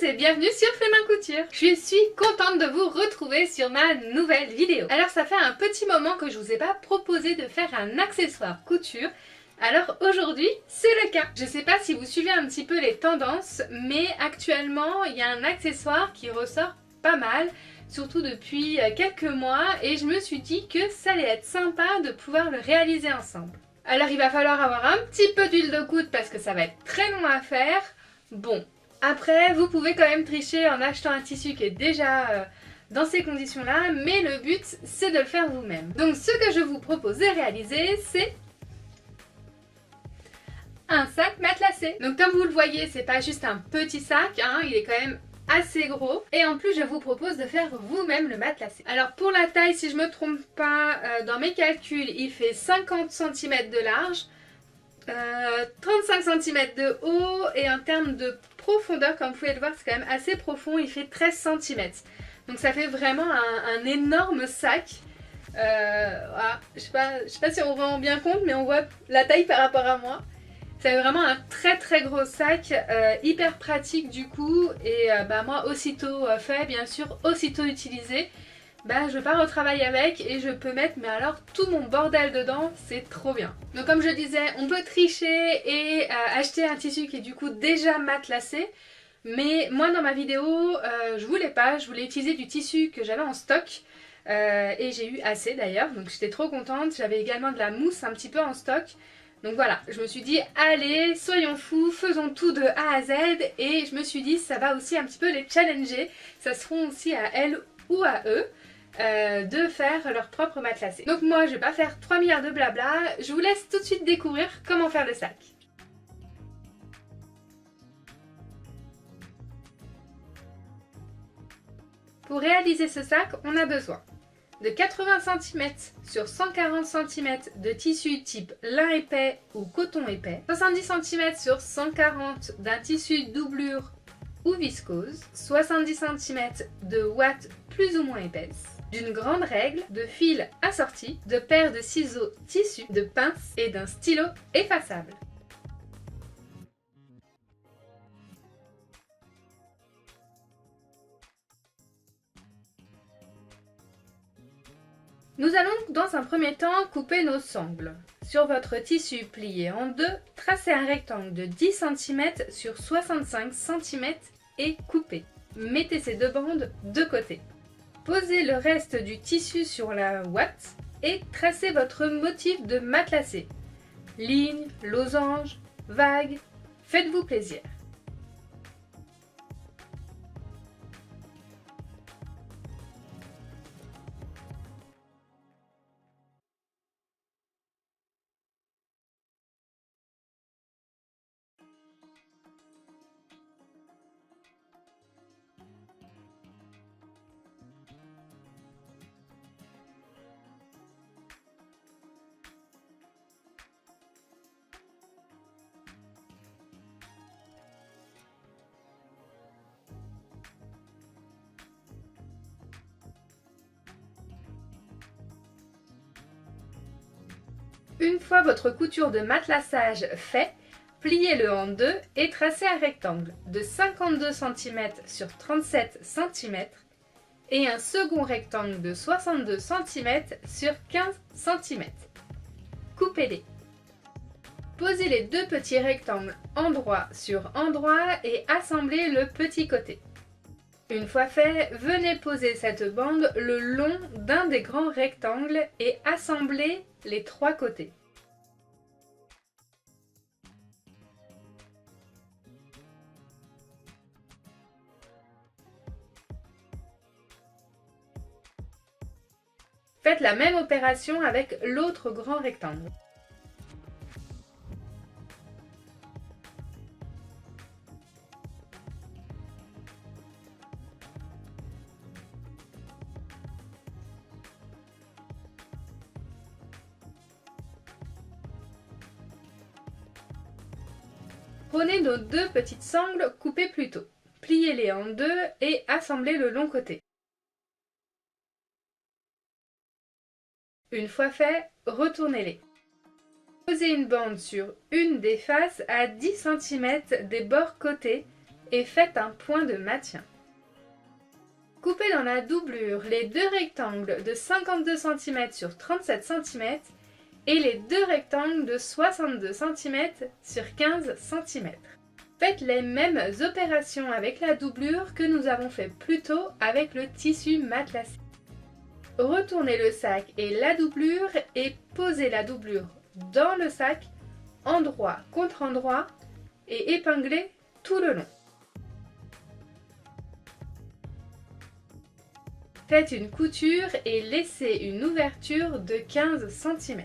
tous et bienvenue sur Fleming Couture. Je suis contente de vous retrouver sur ma nouvelle vidéo. Alors ça fait un petit moment que je vous ai pas proposé de faire un accessoire couture. Alors aujourd'hui c'est le cas. Je sais pas si vous suivez un petit peu les tendances, mais actuellement il y a un accessoire qui ressort pas mal, surtout depuis quelques mois, et je me suis dit que ça allait être sympa de pouvoir le réaliser ensemble. Alors il va falloir avoir un petit peu d'huile de coude parce que ça va être très long à faire. Bon, après vous pouvez quand même tricher en achetant un tissu qui est déjà dans ces conditions-là, mais le but c'est de le faire vous-même. Donc ce que je vous propose de réaliser, c'est un sac matelassé. Donc comme vous le voyez, c'est pas juste un petit sac, hein, il est quand même assez gros, et en plus je vous propose de faire vous-même le matelassé. Alors pour la taille, si je me trompe pas, dans mes calculs il fait 50 cm de large, 35 cm de haut, et en termes de profondeur, comme vous pouvez le voir, c'est quand même assez profond, il fait 13 cm. Donc ça fait vraiment un énorme sac. Voilà. Je sais pas si on rend bien compte, mais on voit la taille par rapport à moi. C'est vraiment un très gros sac, hyper pratique du coup, et moi aussitôt fait, bien sûr, aussitôt utilisé, je pars au travail avec et je peux mettre tout mon bordel dedans, c'est trop bien. Donc comme je disais, on peut tricher et acheter un tissu qui est du coup déjà matelassé, mais moi dans ma vidéo, je voulais pas, je voulais utiliser du tissu que j'avais en stock, et j'ai eu assez d'ailleurs, donc j'étais trop contente. J'avais également de la mousse un petit peu en stock. Donc voilà, je me suis dit, allez, soyons fous, faisons tout de A à Z, et je me suis dit, ça va aussi un petit peu les challenger, ça se fera aussi à elles ou à eux, de faire leur propre matelassé. Donc moi, je vais pas faire 3 milliards de blabla, je vous laisse tout de suite découvrir comment faire le sac. Pour réaliser ce sac, on a besoin de 80 cm sur 140 cm de tissu type lin épais ou coton épais, 70 cm sur 140 d'un tissu doublure ou viscose, 70 cm de ouate plus ou moins épaisse, d'une grande règle, de fil assorti, de paires de ciseaux tissu, de pinces et d'un stylo effaçable. Nous allons dans un premier temps couper nos sangles. Sur votre tissu plié en deux, tracez un rectangle de 10 cm sur 65 cm et coupez. Mettez ces deux bandes de côté. Posez le reste du tissu sur la ouate et tracez votre motif de matelassé. Ligne, losange, vague, faites-vous plaisir. Une fois votre couture de matelassage fait, pliez-le en deux et tracez un rectangle de 52 cm sur 37 cm et un second rectangle de 62 cm sur 15 cm. Coupez-les. Posez les deux petits rectangles endroit sur endroit et assemblez le petit côté. Une fois fait, venez poser cette bande le long d'un des grands rectangles et assemblez les trois côtés. Faites la même opération avec l'autre grand rectangle. Prenez nos deux petites sangles coupées plus tôt. Pliez-les en deux et assemblez le long côté. Une fois fait, retournez-les. Posez une bande sur une des faces à 10 cm des bords côtés et faites un point de maintien. Coupez dans la doublure les deux rectangles de 52 cm sur 37 cm et les deux rectangles de 62 cm sur 15 cm. Faites les mêmes opérations avec la doublure que nous avons fait plus tôt avec le tissu matelassé. Retournez le sac et la doublure et posez la doublure dans le sac, endroit contre endroit, et épinglez tout le long. Faites une couture et laissez une ouverture de 15 cm.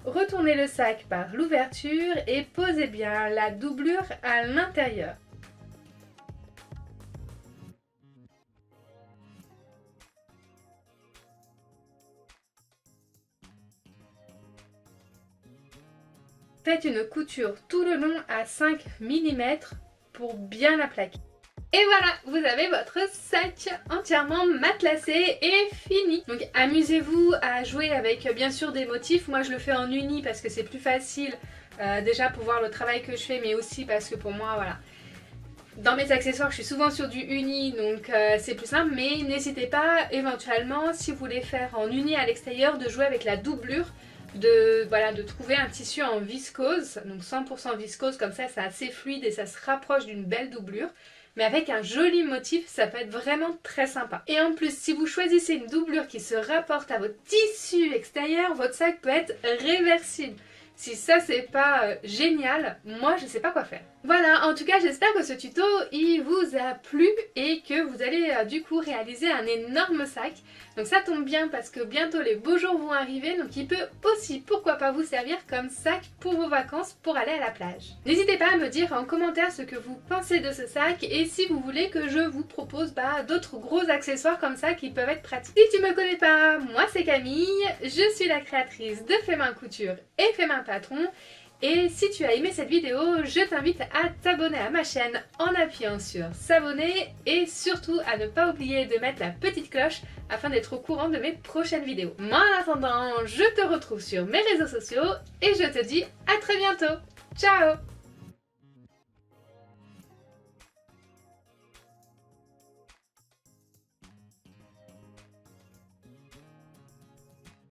Retournez le sac par l'ouverture et posez bien la doublure à l'intérieur. Faites une couture tout le long à 5 mm pour bien la plaquer. Et voilà, vous avez votre sac entièrement matelassé et fini. Donc amusez-vous à jouer avec bien sûr des motifs. Moi je le fais en uni parce que c'est plus facile déjà pour voir le travail que je fais, mais aussi parce que pour moi voilà. Dans mes accessoires je suis souvent sur du uni, donc c'est plus simple, mais n'hésitez pas éventuellement si vous voulez faire en uni à l'extérieur de jouer avec la doublure. De trouver un tissu en viscose, donc 100% viscose, comme ça c'est assez fluide et ça se rapproche d'une belle doublure. Mais avec un joli motif, ça peut être vraiment très sympa. Et en plus, si vous choisissez une doublure qui se rapporte à votre tissu extérieur, votre sac peut être réversible. Si ça c'est pas génial, moi je sais pas quoi faire. Voilà, en tout cas j'espère que ce tuto il vous a plu et que vous allez du coup réaliser un énorme sac. Donc ça tombe bien parce que bientôt les beaux jours vont arriver, donc il peut aussi pourquoi pas vous servir comme sac pour vos vacances pour aller à la plage. N'hésitez pas à me dire en commentaire ce que vous pensez de ce sac et si vous voulez que je vous propose d'autres gros accessoires comme ça qui peuvent être pratiques. Si tu me connais pas, moi c'est Camille, je suis la créatrice de Fais Main Couture et Fais Main Patron. Et si tu as aimé cette vidéo, je t'invite à t'abonner à ma chaîne en appuyant sur s'abonner et surtout à ne pas oublier de mettre la petite cloche afin d'être au courant de mes prochaines vidéos. Moi en attendant, je te retrouve sur mes réseaux sociaux et je te dis à très bientôt. Ciao!